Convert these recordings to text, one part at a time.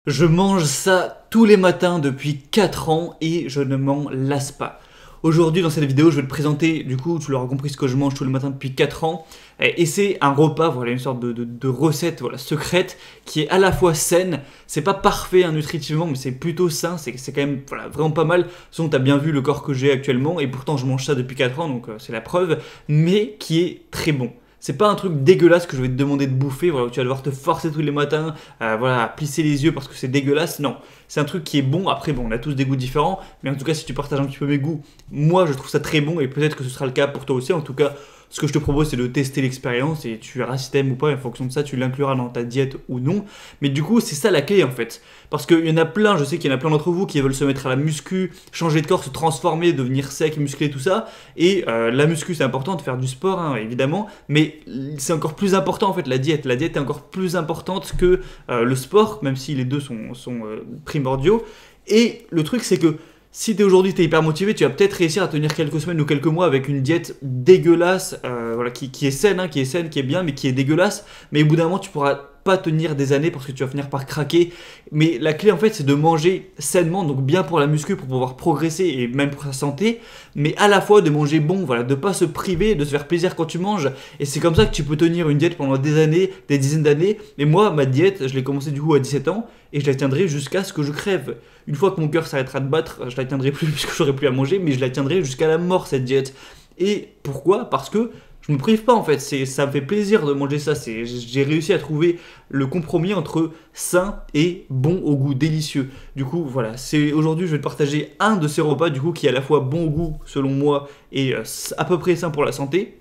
Je mange ça tous les matins depuis 4 ans et je ne m'en lasse pas. Aujourd'hui dans cette vidéo je vais te présenter, du coup tu l'auras compris, ce que je mange tous les matins depuis 4 ans. Et c'est un repas, voilà, une sorte de recette, voilà, secrète qui est à la fois saine. C'est pas parfait nutritivement mais c'est plutôt sain, c'est quand même, voilà, vraiment pas mal. Sinon tu as bien vu le corps que j'ai actuellement et pourtant je mange ça depuis 4 ans donc c'est la preuve. Mais qui est très bon. C'est pas un truc dégueulasse que je vais te demander de bouffer, voilà, où tu vas devoir te forcer tous les matins, voilà, à plisser les yeux parce que c'est dégueulasse. Non, c'est un truc qui est bon. Après, bon, on a tous des goûts différents, mais en tout cas, si tu partages un petit peu mes goûts, moi, je trouve ça très bon et peut-être que ce sera le cas pour toi aussi. En tout cas, ce que je te propose, c'est de tester l'expérience et tu verras si t'aimes ou pas. Et en fonction de ça, tu l'incluras dans ta diète ou non. Mais du coup, c'est ça la clé en fait. Parce qu'il y en a plein, je sais qu'il y en a plein d'entre vous qui veulent se mettre à la muscu, changer de corps, se transformer, devenir sec, musclé, tout ça. Et la muscu, c'est important de faire du sport, hein, évidemment. Mais c'est encore plus important en fait la diète. La diète est encore plus importante que le sport, même si les deux sont primordiaux. Et le truc, c'est que si aujourd'hui t'es hyper motivé, tu vas peut-être réussir à tenir quelques semaines ou quelques mois avec une diète dégueulasse, voilà, qui est saine, hein, qui est bien, mais qui est dégueulasse. Mais au bout d'un moment, tu pourras pas tenir des années parce que tu vas finir par craquer. Mais la clé en fait, c'est de manger sainement, donc bien pour la muscu, pour pouvoir progresser et même pour sa santé, mais à la fois de manger bon, voilà, de pas se priver, de se faire plaisir quand tu manges. Et c'est comme ça que tu peux tenir une diète pendant des années, des dizaines d'années. Mais moi, ma diète, je l'ai commencé du coup à 17 ans et je la tiendrai jusqu'à ce que je crève. Une fois que mon cœur s'arrêtera de battre, je la tiendrai plus puisque j'aurai plus à manger, mais je la tiendrai jusqu'à la mort cette diète. Et pourquoi? Parce que je me prive pas en fait, ça me fait plaisir de manger ça. J'ai réussi à trouver le compromis entre sain et bon au goût, délicieux. Du coup, voilà, aujourd'hui je vais te partager un de ces repas du coup qui est à la fois bon au goût selon moi et à peu près sain pour la santé.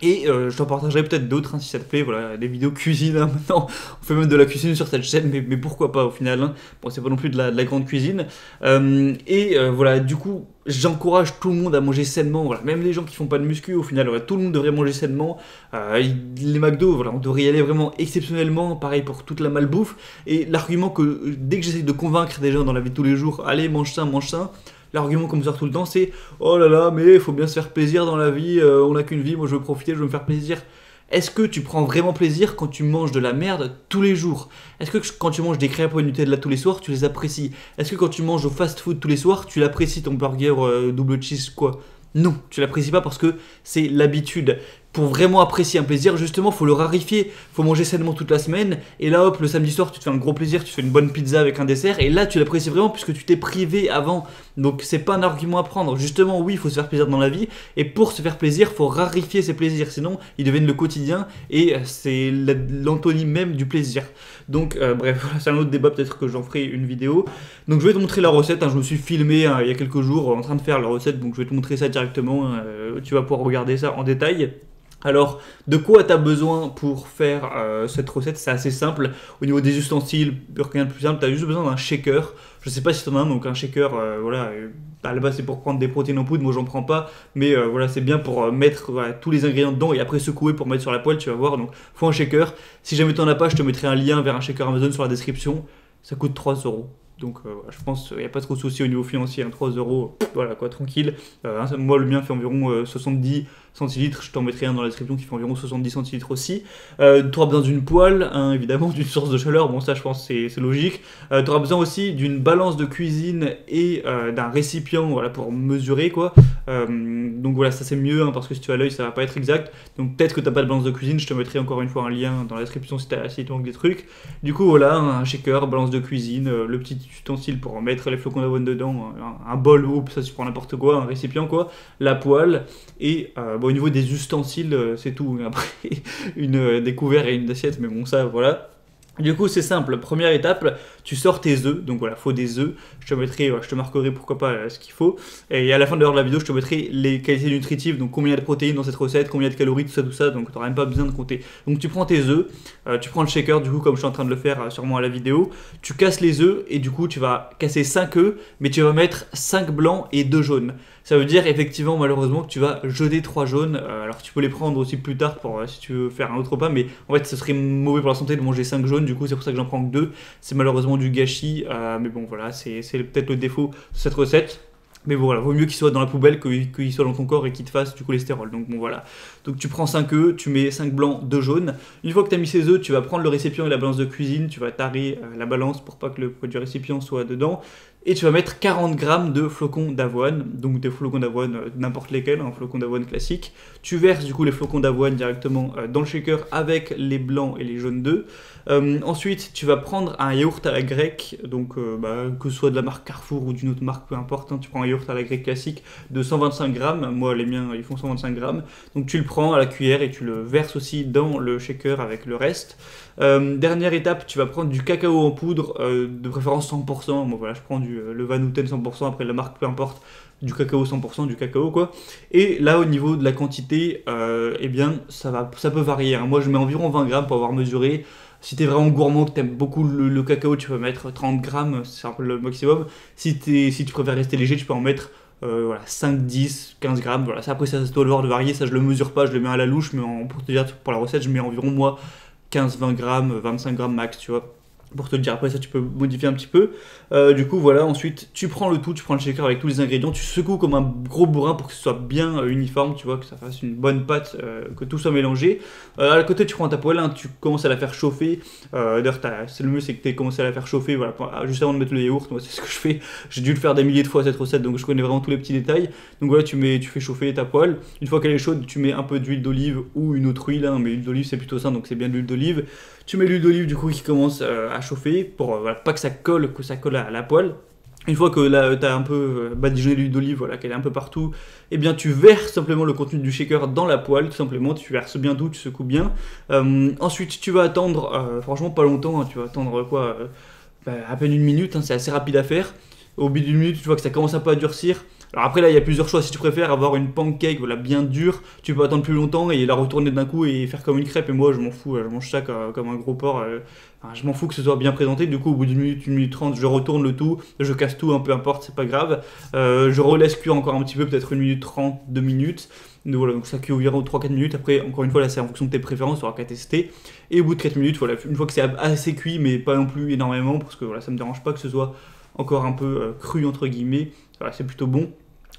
Et je t'en partagerai peut-être d'autres hein, si ça te plaît, voilà, des vidéos cuisine, hein, maintenant on fait même de la cuisine sur cette chaîne, mais pourquoi pas au final, hein. Bon, c'est pas non plus de la grande cuisine. Voilà, du coup, j'encourage tout le monde à manger sainement, voilà, même les gens qui font pas de muscu, au final, voilà, tout le monde devrait manger sainement. Les McDo, voilà, on devrait y aller vraiment exceptionnellement, pareil pour toute la malbouffe. Et l'argument que dès que j'essaie de convaincre des gens dans la vie de tous les jours, allez, mange ça, l'argument qu'on me sort tout le temps, c'est oh là là, mais il faut bien se faire plaisir dans la vie, on n'a qu'une vie, moi je veux profiter, je veux me faire plaisir. Est-ce que tu prends vraiment plaisir quand tu manges de la merde tous les jours? Est-ce que quand tu manges des crêpes au Nutella tous les soirs, tu les apprécies? Est-ce que quand tu manges au fast-food tous les soirs, tu l'apprécies ton burger double cheese quoi? Non, tu l'apprécies pas parce que c'est l'habitude. Pour vraiment apprécier un plaisir, justement, faut le rarifier. Faut manger sainement toute la semaine. Et là, hop, le samedi soir, tu te fais un gros plaisir, tu te fais une bonne pizza avec un dessert. Et là, tu l'apprécies vraiment puisque tu t'es privé avant. Donc, c'est pas un argument à prendre. Justement, oui, il faut se faire plaisir dans la vie. Et pour se faire plaisir, faut rarifier ses plaisirs. Sinon, ils deviennent le quotidien. Et c'est l'antonyme même du plaisir. Donc, bref, voilà, c'est un autre débat. Peut-être que j'en ferai une vidéo. Donc, je vais te montrer la recette. Hein. Je me suis filmé hein, il y a quelques jours en train de faire la recette. Donc, je vais te montrer ça directement. Tu vas pouvoir regarder ça en détail. Alors, de quoi tu as besoin pour faire cette recette? C'est assez simple. Au niveau des ustensiles, rien de plus simple, tu as juste besoin d'un shaker. Je sais pas si tu en as un, donc un shaker, voilà, à la base c'est pour prendre des protéines en poudre, moi j'en prends pas, mais voilà, c'est bien pour mettre voilà, tous les ingrédients dedans et après secouer pour mettre sur la poêle, tu vas voir, donc faut un shaker. Si jamais tu n'en as pas, je te mettrai un lien vers un shaker Amazon sur la description, ça coûte 3 euros. Donc voilà, je pense qu'il n'y a pas trop de soucis au niveau financier, hein, 3 euros, voilà quoi, tranquille. Moi le mien fait environ 70 centilitres, je t'en mettrai un dans la description qui fait environ 70 centilitres aussi. Tu auras besoin d'une poêle, hein, évidemment, d'une source de chaleur, bon ça je pense c'est logique. Tu auras besoin aussi d'une balance de cuisine et d'un récipient voilà, pour mesurer quoi. Donc voilà, ça c'est mieux hein, parce que si tu as l'œil ça va pas être exact. Donc peut-être que tu n'as pas de balance de cuisine, je te mettrai encore une fois un lien dans la description si tu manques des trucs. Du coup voilà, un shaker, balance de cuisine, le petit ustensile pour mettre les flocons d'avoine dedans, un bol ou ça tu prends n'importe quoi, un récipient quoi, la poêle et bon, au niveau des ustensiles c'est tout. Après des couverts et une assiette, mais bon ça voilà. Du coup c'est simple, première étape, tu sors tes œufs, donc voilà, faut des œufs, je te marquerai pourquoi pas ce qu'il faut, et à la fin de la vidéo je te mettrai les qualités nutritives, donc combien il y a de protéines dans cette recette, combien il y a de calories, tout ça, donc tu n'auras même pas besoin de compter. Donc tu prends tes œufs, tu prends le shaker du coup comme je suis en train de le faire sûrement à la vidéo, tu casses les œufs et du coup tu vas casser 5 œufs, mais tu vas mettre 5 blancs et 2 jaunes. Ça veut dire effectivement malheureusement que tu vas jeter 3 jaunes, alors tu peux les prendre aussi plus tard pour si tu veux faire un autre repas, mais en fait ce serait mauvais pour la santé de manger 5 jaunes, du coup c'est pour ça que j'en prends que 2, c'est malheureusement du gâchis, mais bon voilà, c'est peut-être le défaut de cette recette. Mais bon, voilà, vaut mieux qu'il soit dans la poubelle qu'il soit dans ton corps et qu'il te fasse du cholestérol. Donc bon, voilà. Donc tu prends 5 œufs, tu mets 5 blancs, 2 jaunes. Une fois que tu as mis ces œufs, tu vas prendre le récipient et la balance de cuisine, tu vas tarer la balance pour pas que le poids du récipient soit dedans. Et tu vas mettre 40 grammes de flocons d'avoine, donc des flocons d'avoine n'importe lesquels, un flocon d'avoine classique. Tu verses du coup les flocons d'avoine directement dans le shaker avec les blancs et les jaunes d'œufs. Ensuite, tu vas prendre un yaourt à la grecque, donc que ce soit de la marque Carrefour ou d'une autre marque, peu importe, hein, tu prends un yaourt à la grecque classique de 125 grammes, moi les miens ils font 125 grammes, donc tu le prends à la cuillère et tu le verses aussi dans le shaker avec le reste. Dernière étape, tu vas prendre du cacao en poudre, de préférence 100%, moi voilà je prends le Van Houten 100%, après la marque peu importe, du cacao 100%, du cacao quoi. Et là au niveau de la quantité, eh bien ça peut varier, hein. Moi je mets environ 20 grammes pour avoir mesuré. Si t'es vraiment gourmand, que t'aimes beaucoup le cacao, tu peux mettre 30 grammes, c'est un peu le maximum. Si tu préfères rester léger, tu peux en mettre 5, 10, 15 grammes. Voilà. Ça, après, ça doit devoir de varier, ça je le mesure pas, je le mets à la louche, mais pour te dire, pour la recette, je mets environ moi 15, 20 grammes, 25 grammes max, tu vois. Pour te le dire, après ça tu peux modifier un petit peu. Du coup voilà, ensuite tu prends le tout, tu prends le shaker avec tous les ingrédients, tu secoues comme un gros bourrin pour que ce soit bien uniforme, tu vois, que ça fasse une bonne pâte, que tout soit mélangé. À côté tu prends ta poêle, hein, tu commences à la faire chauffer. D'ailleurs c'est le mieux, c'est que tu aies commencé à la faire chauffer, voilà, juste avant de mettre le yaourt. Moi c'est ce que je fais, j'ai dû le faire des milliers de fois cette recette, donc je connais vraiment tous les petits détails. Donc voilà, tu fais chauffer ta poêle. Une fois qu'elle est chaude, tu mets un peu d'huile d'olive ou une autre huile, hein, mais l'huile d'olive c'est plutôt ça, donc c'est bien de l'huile d'olive. Tu mets l'huile d'olive du coup qui commence à chauffer pour pas que ça colle à la poêle. Une fois que là tu as un peu badigeonné l'huile d'olive, voilà, qu'elle est un peu partout, et bien tu verses simplement le contenu du shaker dans la poêle, tout simplement, tu verses bien tout, tu secoues bien. Ensuite tu vas attendre, franchement pas longtemps, hein, tu vas attendre quoi, à peine une minute, hein, c'est assez rapide à faire. Au bout d'une minute, tu vois que ça commence un peu à durcir. Alors après là il y a plusieurs choix, si tu préfères avoir une pancake voilà, bien dure, tu peux attendre plus longtemps et la retourner d'un coup et faire comme une crêpe, et moi je m'en fous, je mange ça comme un gros porc, enfin, je m'en fous que ce soit bien présenté. Du coup au bout d'une minute, 1 minute 30, je retourne le tout, je casse tout, hein, peu importe, c'est pas grave, je relaisse cuire encore un petit peu, peut-être 1 minute 30, 2 minutes, donc voilà, donc ça cuit environ 3-4 minutes, après encore une fois là c'est en fonction de tes préférences, tu auras qu'à tester, et au bout de 4 minutes, voilà, une fois que c'est assez cuit mais pas non plus énormément, parce que voilà, ça me dérange pas que ce soit encore un peu cru entre guillemets, voilà, c'est plutôt bon.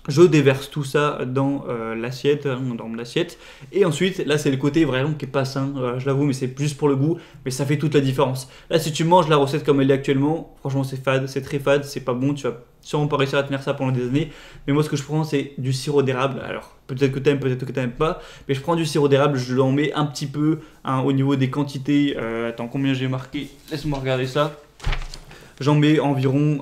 Je déverse tout ça dans l'assiette, hein, dans mon assiette, et ensuite, là c'est le côté vraiment qui est pas sain, je l'avoue, mais c'est juste pour le goût, mais ça fait toute la différence. Là si tu manges la recette comme elle est actuellement, franchement c'est fade, c'est très fade, c'est pas bon, tu vas sûrement pas réussir à tenir ça pendant des années, mais moi ce que je prends c'est du sirop d'érable. Alors peut-être que t'aimes, peut-être que t'aimes pas, mais je prends du sirop d'érable, je l'en mets un petit peu, hein, au niveau des quantités. Attends, combien j'ai marqué, laisse-moi regarder ça. J'en mets environ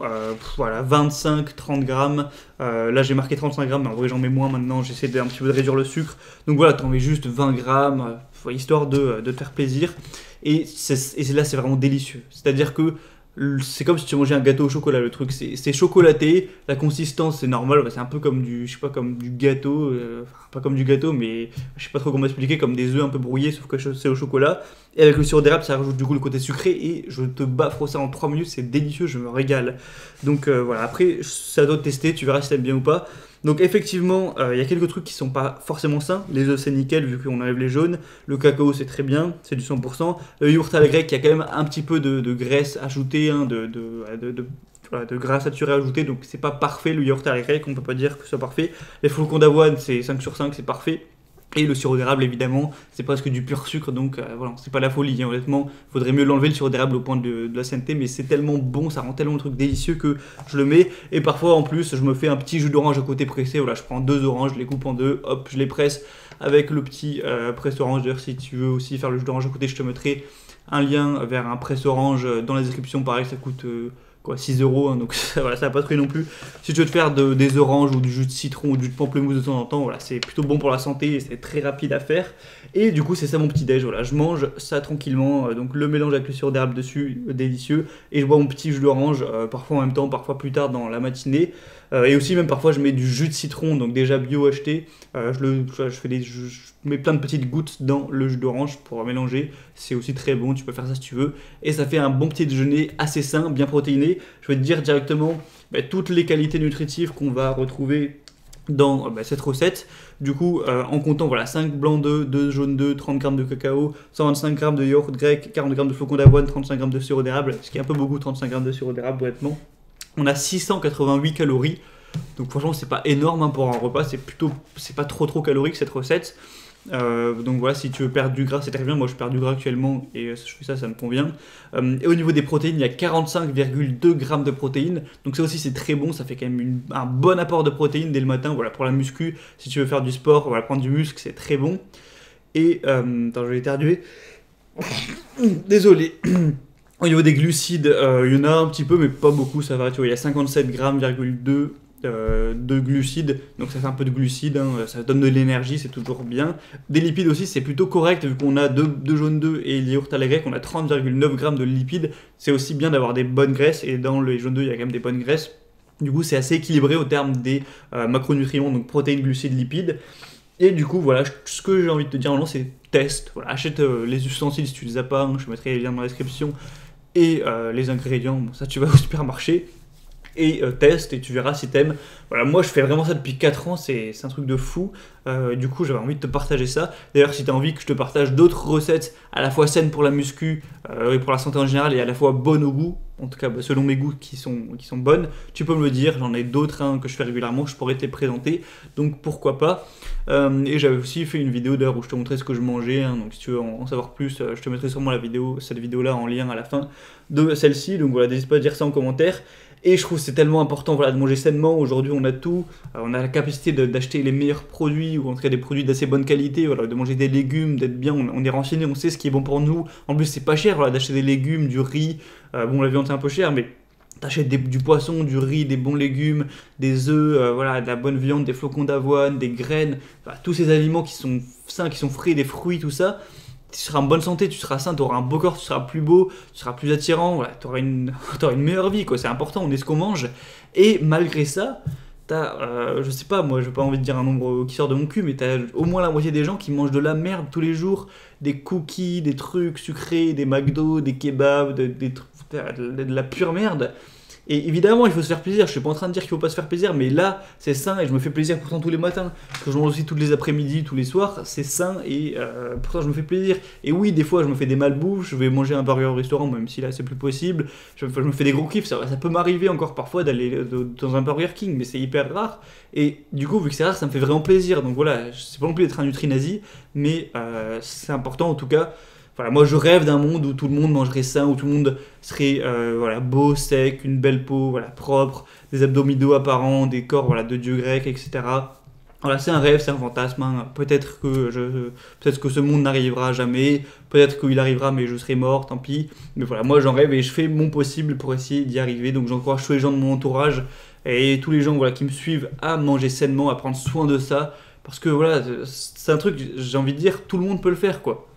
voilà, 25-30 grammes. Là j'ai marqué 35 grammes, mais en vrai j'en mets moins maintenant, j'essaie un petit peu de réduire le sucre. Donc voilà, t'en mets juste 20 grammes, histoire de te faire plaisir. Et là c'est vraiment délicieux. C'est-à-dire que c'est comme si tu mangeais un gâteau au chocolat, le truc, c'est chocolaté, la consistance c'est normal, c'est un peu comme je sais pas, comme du gâteau, pas comme du gâteau, mais je sais pas trop comment expliquer, comme des œufs un peu brouillés, sauf que c'est au chocolat, et avec le sirop d'érable ça rajoute du coup le côté sucré, et je te baffe ça en 3 minutes, c'est délicieux, je me régale. Donc voilà, après c'est à toi de tester, tu verras si t'aimes bien ou pas. Donc effectivement, il y a quelques trucs qui sont pas forcément sains. Les œufs c'est nickel vu qu'on enlève les jaunes. Le cacao c'est très bien, c'est du 100%. Le yaourt à la grecque, il y a quand même un petit peu de graisse ajoutée, hein, de gras saturé ajouté. Donc c'est pas parfait le yaourt à la grecque, on peut pas dire que ce soit parfait. Les flocons d'avoine c'est 5 sur 5, c'est parfait. Et le sirop d'érable évidemment, c'est presque du pur sucre, donc voilà, c'est pas la folie, hein, honnêtement. Faudrait mieux l'enlever le sirop d'érable au point de la sainteté, mais c'est tellement bon, ça rend tellement le truc délicieux que je le mets. Et parfois en plus, je me fais un petit jus d'orange à côté pressé, voilà, je prends 2 oranges, je les coupe en 2, hop, je les presse avec le petit presse-orange. D'ailleurs, si tu veux aussi faire le jus d'orange à côté, je te mettrai un lien vers un presse-orange dans la description, pareil, ça coûte... 6 €, hein, donc voilà, ça va pas trop non plus. Si tu veux te faire des oranges ou du jus de citron ou du jus de pamplemousse de temps en temps, voilà, c'est plutôt bon pour la santé et c'est très rapide à faire. Et du coup c'est ça mon petit déj, voilà, je mange ça tranquillement, donc le mélange avec le sirop d'érable dessus, délicieux, et je bois mon petit jus d'orange, parfois en même temps, parfois plus tard dans la matinée. Et aussi même parfois je mets du jus de citron, donc déjà bio acheté, je mets plein de petites gouttes dans le jus d'orange pour mélanger, c'est aussi très bon, tu peux faire ça si tu veux, et ça fait un bon petit déjeuner assez sain, bien protéiné. Je vais te dire directement toutes les qualités nutritives qu'on va retrouver dans cette recette. Du coup, en comptant voilà, 5 blancs d'œufs, 2 jaunes d'œufs, 30 g de cacao, 125 g de yaourt grec, 40 g de flocons d'avoine, 35 g de sirop d'érable, ce qui est un peu beaucoup, 35 g de sirop d'érable honnêtement. On a 688 calories. Donc franchement c'est pas énorme hein, pour un repas, c'est pas trop calorique cette recette. Donc voilà, si tu veux perdre du gras, c'est très bien. Moi je perds du gras actuellement et je fais ça, ça me convient. Et au niveau des protéines, il y a 45,2 grammes de protéines. Donc ça aussi c'est très bon, ça fait quand même un bon apport de protéines dès le matin. Voilà, pour la muscu, si tu veux faire du sport, voilà, prendre du muscle, c'est très bon. Et attends, je vais éternuer. Désolé. Au niveau des glucides, il y en a un petit peu, mais pas beaucoup, ça va. Tu vois, il y a 57 grammes, de glucides, donc ça fait un peu de glucides, hein, ça donne de l'énergie, c'est toujours bien. Des lipides aussi, c'est plutôt correct, vu qu'on a 2 jaunes d'œufs et le yaourt à la grecque, on a 30,9 grammes de lipides. C'est aussi bien d'avoir des bonnes graisses, et dans les jaunes d'œufs, il y a quand même des bonnes graisses. Du coup, c'est assez équilibré au terme des macronutriments, donc protéines, glucides, lipides. Et du coup, voilà, ce que j'ai envie de te dire maintenant, c'est teste. Voilà, achète les ustensiles si tu les as pas, hein, je mettrai les liens dans la description, et les ingrédients, bon, ça tu vas au supermarché. Et teste et tu verras si t'aimes. Voilà, moi je fais vraiment ça depuis 4 ans, c'est un truc de fou. Du coup j'avais envie de te partager ça. D'ailleurs si t'as envie que je te partage d'autres recettes à la fois saines pour la muscu et pour la santé en général et à la fois bonnes au goût, en tout cas bah, selon mes goûts qui sont bonnes, tu peux me le dire, j'en ai d'autres hein, que je fais régulièrement, je pourrais te les présenter, donc pourquoi pas. Et j'avais aussi fait une vidéo d'ailleurs où je te montrais ce que je mangeais, hein, donc si tu veux en savoir plus, je te mettrai sûrement cette vidéo là en lien à la fin de celle-ci, donc voilà, n'hésite pas à dire ça en commentaire. Et je trouve que c'est tellement important voilà, de manger sainement. Aujourd'hui, on a tout. On a la capacité d'acheter les meilleurs produits, ou en tout cas des produits d'assez bonne qualité, voilà, de manger des légumes, d'être bien. On est renseigné, on sait ce qui est bon pour nous. En plus, c'est pas cher voilà, d'acheter des légumes, du riz. Bon, la viande, c'est un peu cher, mais t'achètes du poisson, du riz, des bons légumes, des œufs, voilà, de la bonne viande, des flocons d'avoine, des graines. Enfin, tous ces aliments qui sont sains, qui sont frais, des fruits, tout ça. Tu seras en bonne santé, tu seras sain, tu auras un beau corps, tu seras plus beau, tu seras plus attirant, voilà, tu auras une meilleure vie, quoi. C'est important, on est ce qu'on mange. Et malgré ça, t'as, je sais pas, moi, j'ai pas envie de dire un nombre qui sort de mon cul, mais t'as au moins la moitié des gens qui mangent de la merde tous les jours, des cookies, des trucs sucrés, des McDo, des kebabs, de la pure merde. Et évidemment, il faut se faire plaisir. Je suis pas en train de dire qu'il faut pas se faire plaisir, mais là, c'est sain et je me fais plaisir pourtant tous les matins. Parce que je mange aussi tous les après-midi, tous les soirs. C'est sain et pourtant je me fais plaisir. Et oui, des fois, je me fais des malbouffes. Je vais manger un burger au restaurant, même si là, c'est plus possible. Je me fais des gros kiffs. Ça peut m'arriver encore parfois d'aller dans un Burger King, mais c'est hyper rare. Et du coup, vu que c'est rare, ça me fait vraiment plaisir. Donc voilà, c'est pas non plus d'être un nutri-nazi, mais c'est important en tout cas. Voilà, moi je rêve d'un monde où tout le monde mangerait sain, où tout le monde serait voilà, beau, sec, une belle peau, voilà, propre, des abdominaux apparents, des corps voilà, de dieu grec, etc. Voilà, c'est un rêve, c'est un fantasme. Hein. Peut-être que ce monde n'arrivera jamais, peut-être qu'il arrivera mais je serai mort, tant pis. Mais voilà, moi j'en rêve et je fais mon possible pour essayer d'y arriver. Donc j'encourage tous les gens de mon entourage et tous les gens voilà, qui me suivent à manger sainement, à prendre soin de ça. Parce que voilà, c'est un truc, j'ai envie de dire, tout le monde peut le faire quoi.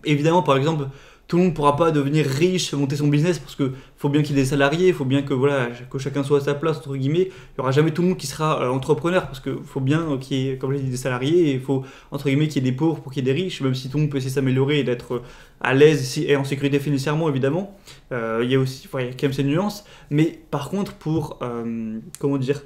Évidemment, par exemple, tout le monde ne pourra pas devenir riche, monter son business, parce qu'il faut bien qu'il y ait des salariés, il faut bien que, voilà, que chacun soit à sa place, entre guillemets. Il n'y aura jamais tout le monde qui sera entrepreneur, parce qu'il faut bien qu'il y ait, comme je l'ai dit, des salariés, et il faut, entre guillemets, qu'il y ait des pauvres pour qu'il y ait des riches, même si tout le monde peut essayer de s'améliorer et d'être à l'aise et en sécurité financièrement, évidemment. Il y a aussi, il y a quand même ces nuances. Mais par contre, comment dire,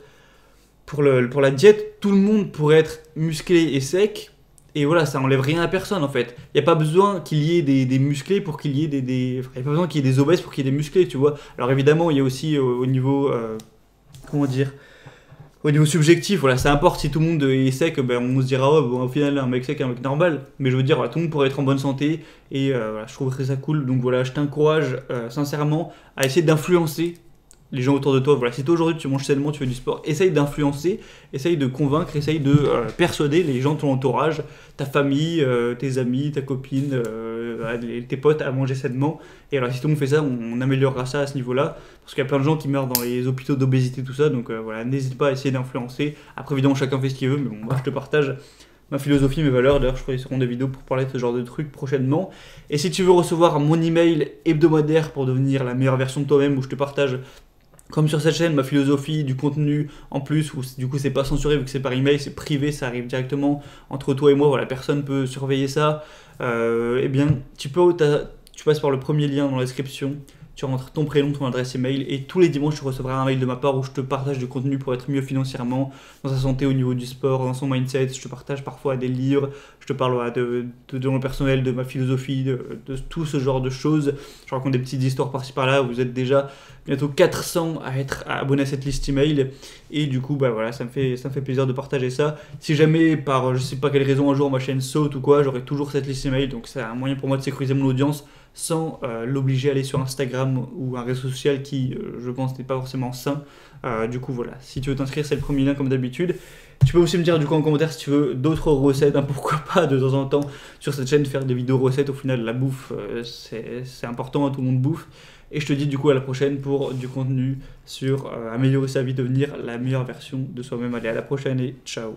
pour la diète, tout le monde pourrait être musclé et sec. Et voilà, ça enlève rien à personne en fait. Il n'y a pas besoin qu'il y ait des musclés pour qu'il y ait il n'y a pas besoin qu'il y ait des obèses pour qu'il y ait des musclés, tu vois. Alors évidemment, il y a aussi au niveau, comment dire, au niveau subjectif, voilà, ça importe si tout le monde est sec, ben, on se dira, oh, bon, au final, un mec sec, un mec normal. Mais je veux dire, voilà, tout le monde pourrait être en bonne santé et voilà, je trouverais ça cool. Donc voilà, je t'encourage sincèrement à essayer d'influencer les gens autour de toi. Voilà, si toi aujourd'hui tu manges sainement, tu fais du sport, essaye d'influencer, essaye de convaincre, essaye de persuader les gens de ton entourage, ta famille, tes amis, ta copine, tes potes à manger sainement. Et alors si tout le monde fait ça, on améliorera ça à ce niveau-là. Parce qu'il y a plein de gens qui meurent dans les hôpitaux d'obésité, tout ça. Donc voilà, n'hésite pas à essayer d'influencer. Après évidemment chacun fait ce qu'il veut, mais bon, moi je te partage ma philosophie, mes valeurs. D'ailleurs, je ferai sûrement des vidéos pour parler de ce genre de trucs prochainement. Et si tu veux recevoir mon email hebdomadaire pour devenir la meilleure version de toi-même, où je te partage, comme sur cette chaîne, ma philosophie, du contenu en plus, où du coup c'est pas censuré vu que c'est par email, c'est privé, ça arrive directement entre toi et moi, voilà, personne peut surveiller ça. Eh bien, tu passes par le premier lien dans la description, tu rentres ton prénom, ton adresse email et tous les dimanches tu recevras un mail de ma part où je te partage du contenu pour être mieux financièrement, dans sa santé au niveau du sport, dans son mindset. Je te partage parfois des livres, je te parle de mon personnel, de ma philosophie, de tout ce genre de choses. Je raconte des petites histoires par-ci par-là. Vous êtes déjà bientôt 400 à être abonnés à cette liste email et du coup voilà, ça me fait plaisir de partager ça. Si jamais par je sais pas quelle raison un jour ma chaîne saute ou quoi, j'aurai toujours cette liste email, donc c'est un moyen pour moi de sécuriser mon audience sans l'obliger à aller sur Instagram ou un réseau social qui, je pense, n'est pas forcément sain. Du coup, voilà, si tu veux t'inscrire, c'est le premier lien comme d'habitude. Tu peux aussi me dire du coup en commentaire si tu veux d'autres recettes, pourquoi pas de temps en temps sur cette chaîne faire des vidéos recettes. Au final, la bouffe, c'est important, tout le monde bouffe. Et je te dis du coup à la prochaine pour du contenu sur améliorer sa vie, devenir la meilleure version de soi-même. Allez, à la prochaine et ciao.